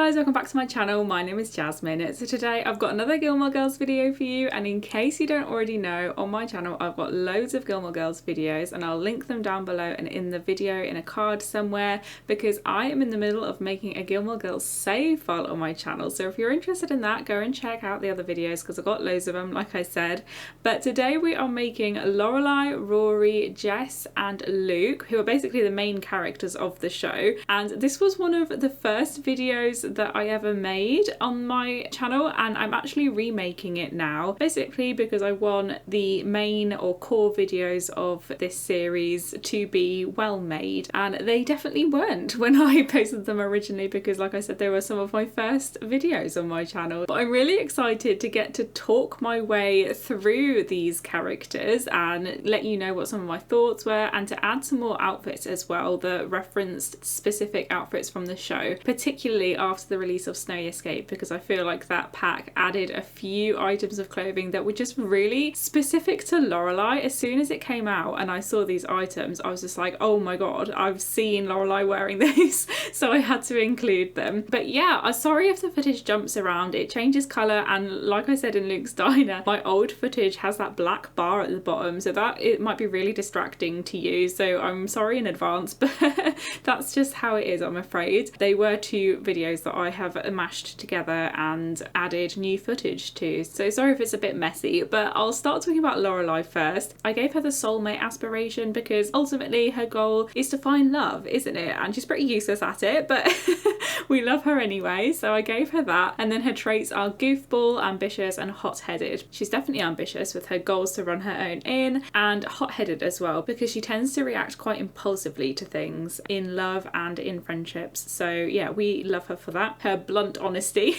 guys, welcome back to my channel. My name is Jasmine. So today I've got another Gilmore Girls video for you, and in case you don't already know, on my channel I've got loads of Gilmore Girls videos and I'll link them down below and in the video in a card somewhere, because I am in the middle of making a Gilmore Girls save file on my channel. So if you're interested in that, go and check out the other videos because I've got loads of them, like I said. But today we are making Lorelai, Rory, Jess and Luke, who are basically the main characters of the show. And this was one of the first videos that I ever made on my channel, and I'm actually remaking it now, basically because I want the main or core videos of this series to be well made, and they definitely weren't when I posted them originally, because like I said, they were some of my first videos on my channel. But I'm really excited to get to talk my way through these characters and let you know what some of my thoughts were, and to add some more outfits as well that referenced specific outfits from the show, particularly after the release of Snowy Escape, because I feel like that pack added a few items of clothing that were just really specific to Lorelai. As soon as it came out and I saw these items, I was just like, oh my god, I've seen Lorelai wearing this, so I had to include them. But yeah, I'm sorry if the footage jumps around, it changes colour, and like I said in Luke's diner, my old footage has that black bar at the bottom, so that it might be really distracting to you, so I'm sorry in advance, but that's just how it is, I'm afraid. They were two videos that I have mashed together and added new footage to, so sorry if it's a bit messy. But I'll start talking about Lorelai first. I gave her the soulmate aspiration because ultimately her goal is to find love, isn't it? And she's pretty useless at it, but we love her anyway, so I gave her that. And then her traits are goofball, ambitious and hot-headed. She's definitely ambitious with her goals to run her own inn, and hot-headed as well because she tends to react quite impulsively to things in love and in friendships. So yeah, we love her for that, her blunt honesty.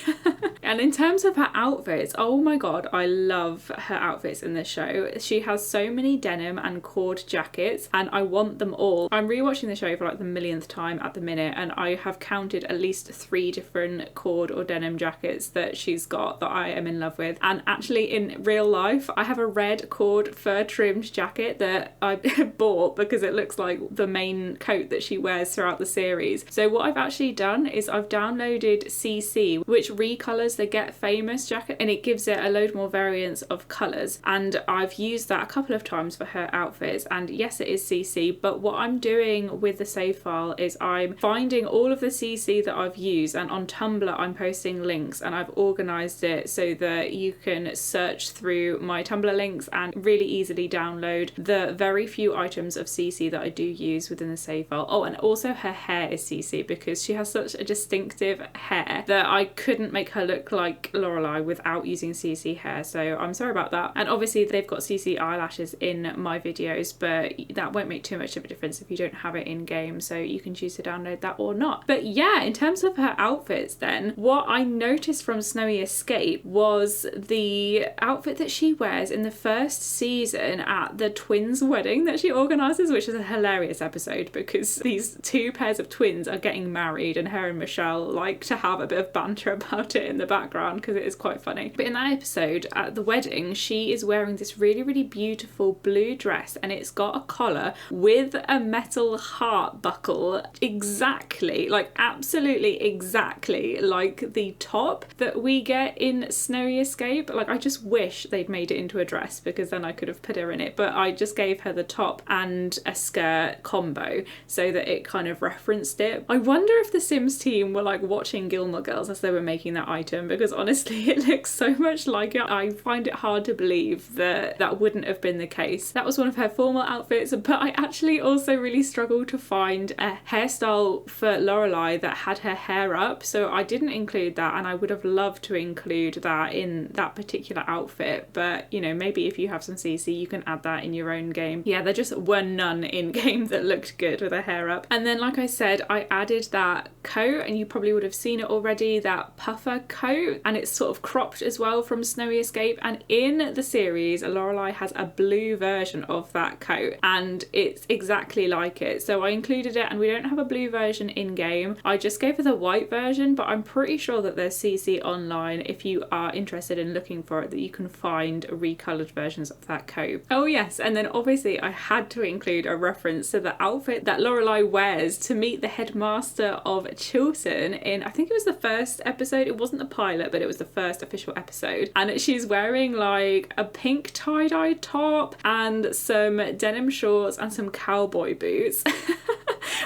And in terms of her outfits, oh my god, I love her outfits in this show. She has so many denim and cord jackets and I want them all. I'm rewatching the show for like the millionth time at the minute, and I have counted at least 3 different cord or denim jackets that she's got that I am in love with. And actually in real life I have a red cord fur trimmed jacket that I bought because it looks like the main coat that she wears throughout the series. So what I've actually done is I've downloaded CC, which recolors the Get Famous jacket, and it gives it a load more variants of colours, and I've used that a couple of times for her outfits. And yes, it is CC, but what I'm doing with the save file is I'm finding all of the CC that I've used, and on Tumblr I'm posting links, and I've organised it so that you can search through my Tumblr links and really easily download the very few items of CC that I do use within the save file. Oh, and also her hair is CC because she has such a distinctive hair that I couldn't make her look like Lorelai without using CC hair, so I'm sorry about that. And obviously they've got CC eyelashes in my videos, but that won't make too much of a difference if you don't have it in game, so you can choose to download that or not. But yeah, in terms of her outfits then, what I noticed from Snowy Escape was the outfit that she wears in the first season at the twins' wedding that she organises, which is a hilarious episode because these two pairs of twins are getting married and her and Michelle like to have a bit of banter about it in the background because it is quite funny. But in that episode at the wedding, she is wearing this really beautiful blue dress, and it's got a collar with a metal heart buckle, exactly, like absolutely exactly like the top that we get in Snowy Escape. Like I just wish they'd made it into a dress because then I could have put her in it, but I just gave her the top and a skirt combo so that it kind of referenced it. I wonder if the Sims team were like watching Gilmore Girls as they were making that item, because honestly it looks so much like it. I find it hard to believe that that wouldn't have been the case. That was one of her formal outfits, but I actually also really struggled to find a hairstyle for Lorelai that had her hair up, so I didn't include that, and I would have loved to include that in that particular outfit. But you know, maybe if you have some CC you can add that in your own game. Yeah, there just were none in game that looked good with her hair up. And then like I said, I added that coat, and you probably would have seen it already, that puffer coat, and it's sort of cropped as well from Snowy Escape. And in the series Lorelai has a blue version of that coat and it's exactly like it, so I included it. And we don't have a blue version in game, I just gave her the white version, but I'm pretty sure that there's CC online if you are interested in looking for it, that you can find recolored versions of that coat. Oh yes, and then obviously I had to include a reference to the outfit that Lorelai wears to meet the headmaster of Chilton in in, I think it was the first episode, it wasn't the pilot, but it was the first official episode, and she's wearing like a pink tie-dye top and some denim shorts and some cowboy boots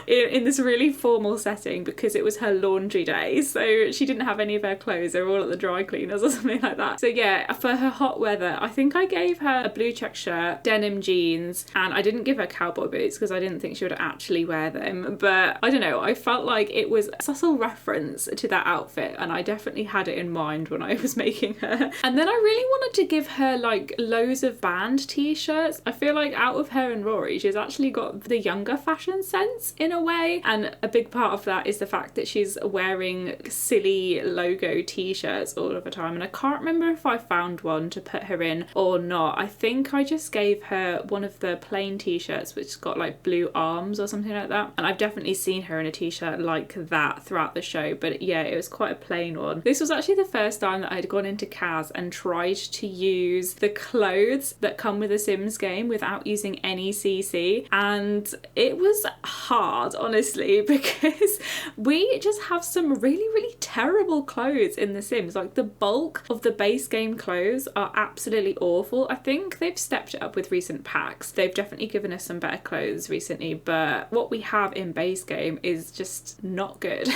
in this really formal setting because it was her laundry day, so she didn't have any of her clothes, they were all at the dry cleaners or something like that. So yeah, for her hot weather, I think I gave her a blue check shirt, denim jeans, and I didn't give her cowboy boots because I didn't think she would actually wear them, but I don't know, I felt like it was a subtle reference to that outfit and I definitely had it in mind when I was making her. And then I really wanted to give her like loads of band t-shirts. I feel like out of her and Rory, she's actually got the younger fashion sense in a way, and a big part of that is the fact that she's wearing silly logo t-shirts all of the time, and I can't remember if I found one to put her in or not. I think I just gave her one of the plain t-shirts which got like blue arms or something like that, and I've definitely seen her in a t-shirt like that throughout the show, but yeah, it was quite a plain one. This was actually the first time that I'd gone into CAS and tried to use the clothes that come with a Sims game without using any CC, and it was hard, honestly, because we just have some really terrible clothes in the Sims. Like the bulk of the base game clothes are absolutely awful. I think they've stepped it up with recent packs. They've definitely given us some better clothes recently, but what we have in base game is just not good.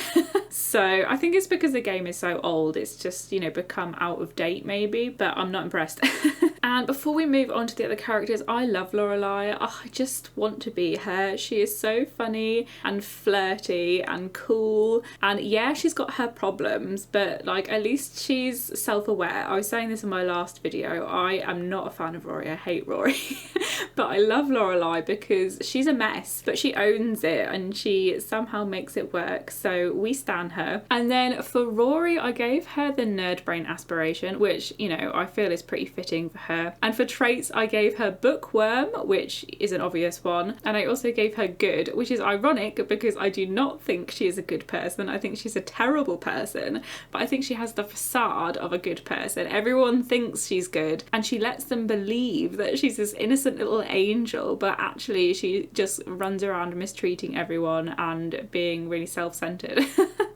So I think it's because the game is so old, it's just, you know, become out of date maybe, but I'm not impressed. And before we move on to the other characters, I love Lorelai. Oh, I just want to be her. She is so funny and flirty and cool, and yeah, she's got her problems, but like at least she's self-aware. I was saying this in my last video, I am not a fan of Rory, I hate Rory. But I love Lorelai because she's a mess, but she owns it and she somehow makes it work, so we stan her. And then for Rory, I gave her the nerd brain aspiration, which, you know, I feel is pretty fitting for her. And for traits, I gave her bookworm, which is an obvious one, and I also gave her good, which is ironic because I do not think she is a good person. I think she's a terrible person, but I think she has the facade of a good person. Everyone thinks she's good and she lets them believe that she's this innocent little angel, but actually she just runs around mistreating everyone and being really self-centered.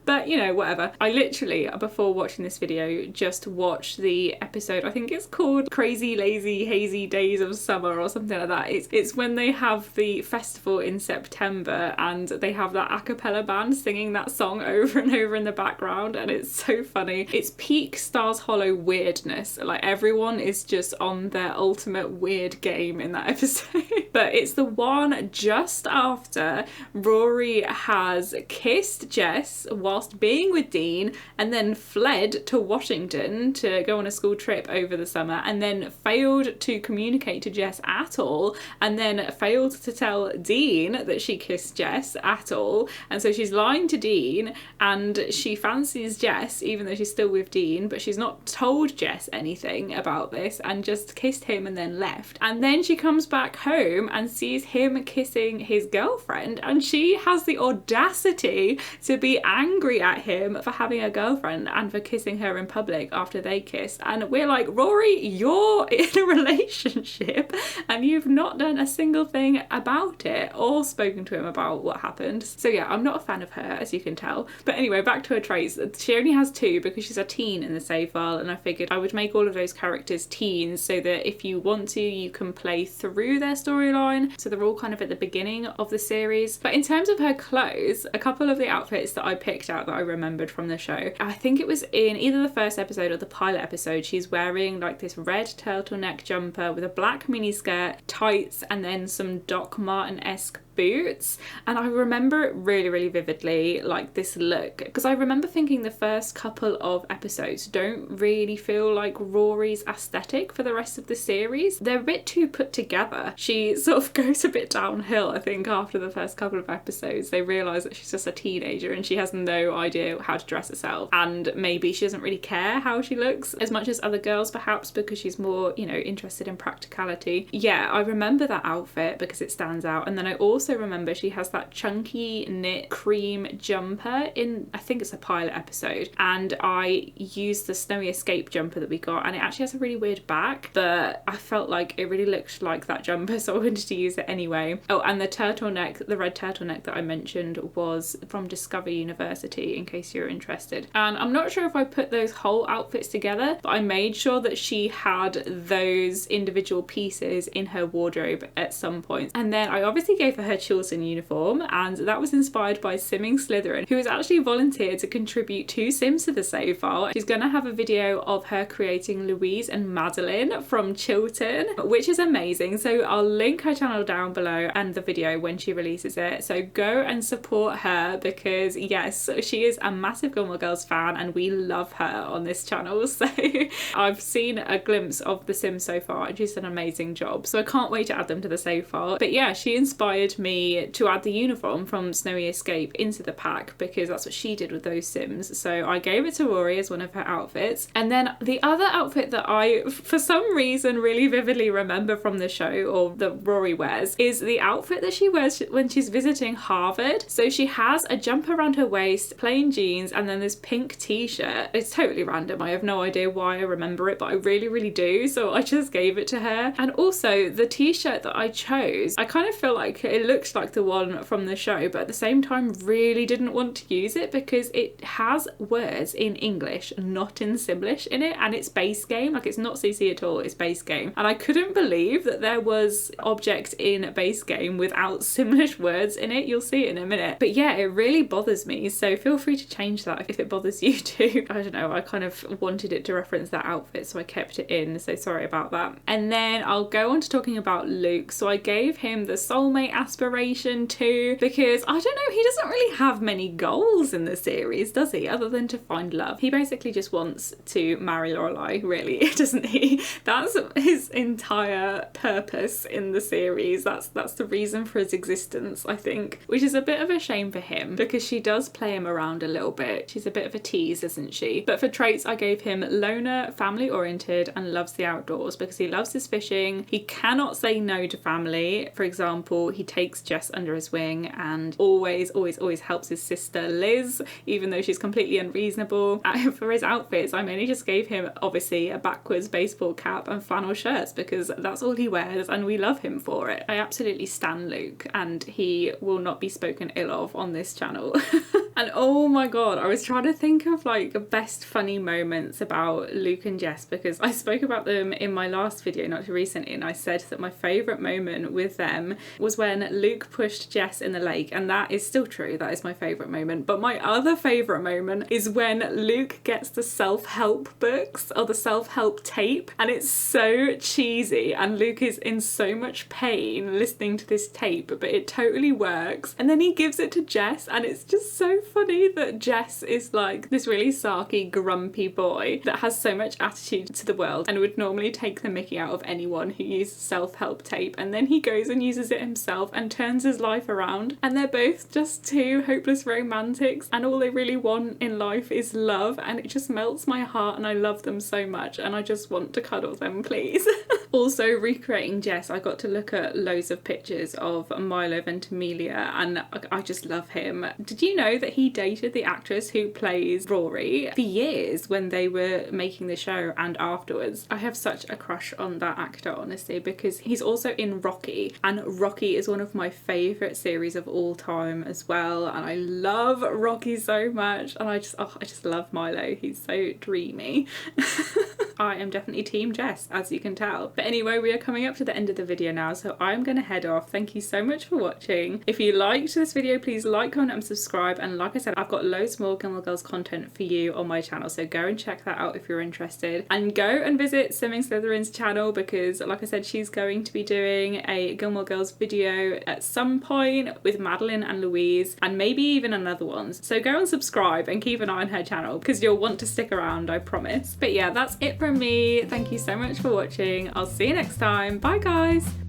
But you know, whatever. I literally, before watching this video, just watched the episode, I think it's called Crazy Lazy Hazy Days of Summer or something like that. It's when they have the festival in September and they have that a cappella band singing that song over and over in the background, and it's so funny. It's peak Stars Hollow weirdness. Like everyone is just on their ultimate weird game in that episode. But it's the one just after Rory has kissed Jess whilst being with Dean and then fled to Washington to go on a school trip over the summer, and then failed to communicate to Jess at all, and then failed to tell Dean that she kissed Jess at all, and so she's lying to Dean and she fancies Jess even though she's still with Dean, but she's not told Jess anything about this and just kissed him and then left. And then she comes back home and sees him kissing his girlfriend, and she has the audacity to be angry at him for having a girlfriend and for kissing her in public after they kissed. And we're like, Rory, you're in a relationship and you've not done a single thing about it or spoken to him about what happened. So yeah, I'm not a fan of her, as you can tell. But anyway, back to her traits. She only has 2 because she's a teen in the save file, and I figured I would make all of those characters teens so that if you want to, you can play through their storyline. So they're all kind of at the beginning of the series. But in terms of her clothes, a couple of the outfits that I picked out that I remembered from the show, I think it was in either the first episode or the pilot episode, she's wearing like this red turtleneck jumper with a black mini skirt, tights, and then some Doc Marten-esque boots. And I remember it really vividly, like this look, because I remember thinking the first couple of episodes don't really feel like Rory's aesthetic for the rest of the series. They're a bit too put together. She sort of goes a bit downhill, I think, after the first couple of episodes. They realise that she's just a teenager and she has no idea how to dress herself, and maybe she doesn't really care how she looks as much as other girls, perhaps because she's more, you know, interested in practicality. Yeah, I remember that outfit because it stands out. And then I also also remember she has that chunky knit cream jumper in, I think it's a pilot episode, and I used the Snowy Escape jumper that we got, and it actually has a really weird back, but I felt like it really looked like that jumper, so I wanted to use it anyway. Oh, and the turtleneck, the red turtleneck that I mentioned, was from Discover University, in case you're interested. And I'm not sure if I put those whole outfits together, but I made sure that she had those individual pieces in her wardrobe at some point. And then I obviously gave her Chilton uniform, and that was inspired by Simming Slytherin, who has actually volunteered to contribute 2 Sims to the save file. She's gonna have a video of her creating Louise and Madeline from Chilton, which is amazing. So I'll link her channel down below and the video when she releases it. So go and support her, because yes, she is a massive Gilmore Girls fan and we love her on this channel. So I've seen a glimpse of the Sims so far and she's done an amazing job. So I can't wait to add them to the save file. But yeah, she inspired me to add the uniform from Snowy Escape into the pack because that's what she did with those Sims. So I gave it to Rory as one of her outfits. And then the other outfit that I, for some reason, really vividly remember from the show, or that Rory wears, is the outfit that she wears when she's visiting Harvard. So she has a jumper around her waist, plain jeans, and then this pink t-shirt. It's totally random. I have no idea why I remember it, but I really do. So I just gave it to her. And also the t-shirt that I chose, I kind of feel like it looks like the one from the show, but at the same time really didn't want to use it because it has words in English, not in Simlish in it, and it's base game. Like, it's not CC at all, it's base game. And I couldn't believe that there was object in base game without Simlish words in it. You'll see it in a minute. But yeah, it really bothers me, so feel free to change that if it bothers you too. I don't know, I kind of wanted it to reference that outfit, so I kept it in, so sorry about that. And then I'll go on to talking about Luke. So I gave him the soulmate aspiration too, because I don't know, he doesn't really have many goals in the series, does he, other than to find love. He basically just wants to marry Lorelai, really, doesn't he? That's his entire purpose in the series. That's the reason for his existence, I think, which is a bit of a shame for him because she does play him around a little bit. She's a bit of a tease, isn't she? But for traits, I gave him loner, family oriented, and loves the outdoors because he loves his fishing. He cannot say no to family. For example, he takes Jess under his wing and always helps his sister Liz, even though she's completely unreasonable. For his outfits, I mainly just gave him obviously a backwards baseball cap and flannel shirts because that's all he wears and we love him for it. I absolutely stan Luke and he will not be spoken ill of on this channel. And oh my god, I was trying to think of like best funny moments about Luke and Jess because I spoke about them in my last video, not too recently, and I said that my favourite moment with them was when Luke pushed Jess in the lake, and that is still true, that is my favourite moment. But my other favourite moment is when Luke gets the self-help books or the self-help tape, and it's so cheesy and Luke is in so much pain listening to this tape, but it totally works. And then he gives it to Jess and it's just so funny that Jess is like this really sarky, grumpy boy that has so much attitude to the world and would normally take the mickey out of anyone who uses self-help tape, and then he goes and uses it himself and turns his life around, and they're both just two hopeless romantics and all they really want in life is love, and it just melts my heart and I love them so much and I just want to cuddle them, please. Also, recreating Jess, I got to look at loads of pictures of Milo Ventimiglia and I just love him. Did you know that he dated the actress who plays Rory for years when they were making the show and afterwards? I have such a crush on that actor, honestly, because he's also in Rocky, and Rocky is one of my favourite series of all time as well, and I love Rocky so much, and I just love Milo. He's so dreamy. I am definitely team Jess, as you can tell. But anyway, we are coming up to the end of the video now, so I'm going to head off. Thank you so much for watching. If you liked this video, please like, comment and subscribe, and like I said, I've got loads more Gilmore Girls content for you on my channel, so go and check that out if you're interested. And go and visit Simming Slytherin's channel because, like I said, she's going to be doing a Gilmore Girls video at some point with Madeline and Louise, and maybe even another one. So go and subscribe and keep an eye on her channel because you'll want to stick around, I promise. But yeah, that's it from me. Thank you so much for watching. I'll see you next time. Bye guys!